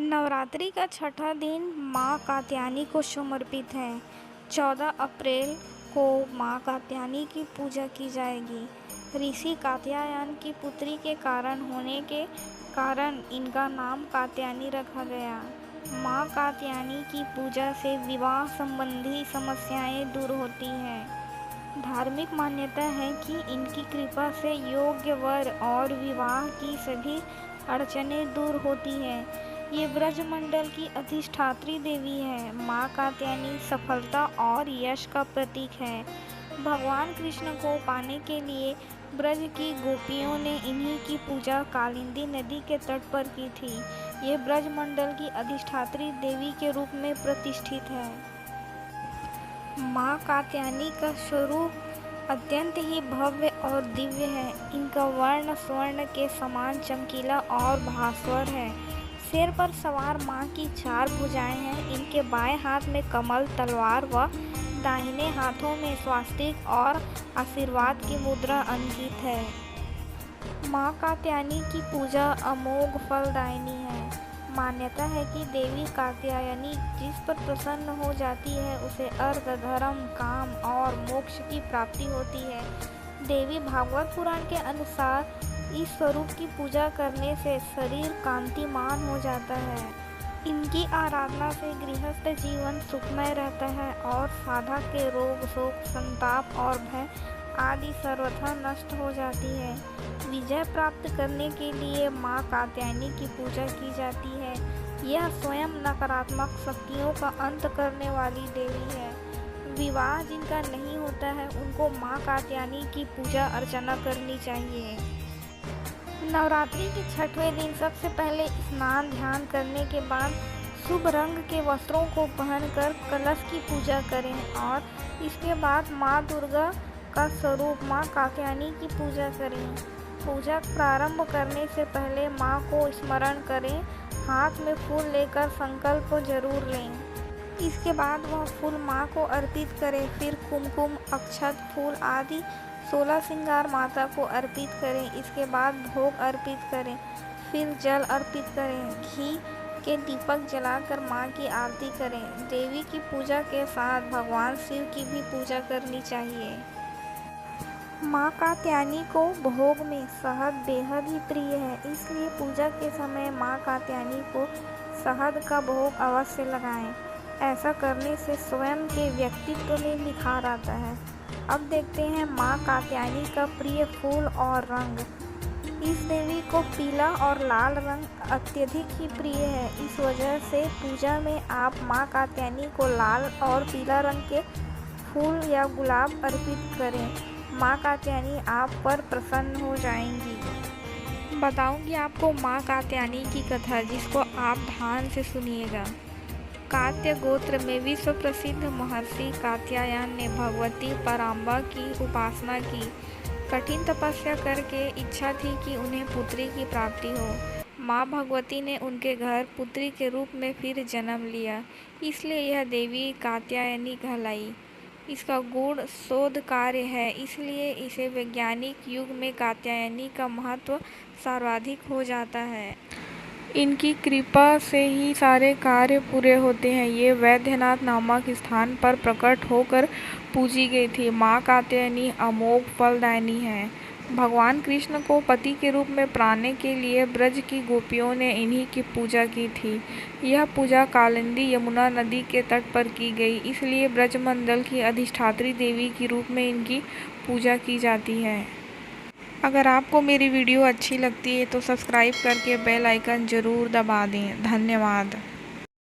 नवरात्रि का छठा दिन माँ कात्यायनी को समर्पित है। 14 अप्रैल को माँ कात्यायनी की पूजा की जाएगी। ऋषि कात्यायन की पुत्री के कारण होने के कारण इनका नाम कात्यायनी रखा गया। माँ कात्यायनी की पूजा से विवाह संबंधी समस्याएं दूर होती हैं। धार्मिक मान्यता है कि इनकी कृपा से योग्य वर और विवाह की सभी अड़चनें दूर होती हैं। ये ब्रजमंडल की अधिष्ठात्री देवी है। माँ कात्यायनी सफलता और यश का प्रतीक है। भगवान कृष्ण को पाने के लिए ब्रज की गोपियों ने इन्हीं की पूजा कालिंदी नदी के तट पर की थी। ये ब्रजमंडल की अधिष्ठात्री देवी के रूप में प्रतिष्ठित है। माँ कात्यायनी का स्वरूप अत्यंत ही भव्य और दिव्य है। इनका वर्ण स्वर्ण के समान चमकीला और भास्वर है। शेर पर सवार माँ की 4 भुजाएं हैं। इनके बाएं हाथ में कमल, तलवार व दाहिने हाथों में स्वास्तिक और आशीर्वाद की मुद्रा अंकित है। माँ कात्यायनी की पूजा अमोघ फलदायिनी है। मान्यता है कि देवी कात्यायनी जिस पर प्रसन्न हो जाती है उसे अर्थ, धर्म, काम और मोक्ष की प्राप्ति होती है। देवी भागवत पुराण के अनुसार इस स्वरूप की पूजा करने से शरीर कांतिमान हो जाता है। इनकी आराधना से गृहस्थ जीवन सुखमय रहता है और साधक के रोग, शोक, संताप और भय आदि सर्वथा नष्ट हो जाती है। विजय प्राप्त करने के लिए माँ कात्यायनी की पूजा की जाती है। यह स्वयं नकारात्मक शक्तियों का अंत करने वाली देवी है। विवाह जिनका नहीं होता है उनको माँ कात्यायनी की पूजा अर्चना करनी चाहिए। नवरात्रि के छठवें दिन सबसे पहले स्नान ध्यान करने के बाद शुभ रंग के वस्त्रों को पहनकर कलश की पूजा करें और इसके बाद माँ दुर्गा का स्वरूप माँ कात्यायनी की पूजा करें। पूजा प्रारंभ करने से पहले माँ को स्मरण करें। हाथ में फूल लेकर संकल्प जरूर लें। इसके बाद वह फूल माँ को अर्पित करें। फिर कुमकुम, अक्षत, फूल आदि 16 श्रृंगार माता को अर्पित करें। इसके बाद भोग अर्पित करें। फिर जल अर्पित करें। घी के दीपक जलाकर माँ की आरती करें। देवी की पूजा के साथ भगवान शिव की भी पूजा करनी चाहिए। माँ कात्यायनी को भोग में शहद बेहद ही प्रिय है, इसलिए पूजा के समय माँ कात्यायनी को शहद का भोग अवश्य लगाएं। ऐसा करने से स्वयं के व्यक्तित्व में निखार आता है। अब देखते हैं माँ कात्यायनी का प्रिय फूल और रंग। इस देवी को पीला और लाल रंग अत्यधिक ही प्रिय है। इस वजह से पूजा में आप माँ कात्यायनी को लाल और पीला रंग के फूल या गुलाब अर्पित करें। माँ कात्यायनी आप पर प्रसन्न हो जाएंगी। बताऊंगी आपको माँ कात्यायनी की कथा, जिसको आप ध्यान से सुनिएगा। कात्य गोत्र में विश्व प्रसिद्ध महर्षि कात्यायन ने भगवती पराम्बा की उपासना की। कठिन तपस्या करके इच्छा थी कि उन्हें पुत्री की प्राप्ति हो। माँ भगवती ने उनके घर पुत्री के रूप में फिर जन्म लिया, इसलिए यह देवी कात्यायनी कहलाई। इसका गुण शोध कार्य है, इसलिए इसे वैज्ञानिक युग में कात्यायनी का महत्व सर्वाधिक हो जाता है। इनकी कृपा से ही सारे कार्य पूरे होते हैं। ये वैद्यनाथ नामक स्थान पर प्रकट होकर पूजी गई थी। माँ कात्यायनी अमोघ फलदायिनी है। भगवान कृष्ण को पति के रूप में पाने के लिए ब्रज की गोपियों ने इन्हीं की पूजा की थी। यह पूजा कालिंदी यमुना नदी के तट पर की गई, इसलिए ब्रजमंडल की अधिष्ठात्री देवी के रूप में इनकी पूजा की जाती है। अगर आपको मेरी वीडियो अच्छी लगती है तो सब्सक्राइब करके बेल आइकन ज़रूर दबा दें। धन्यवाद।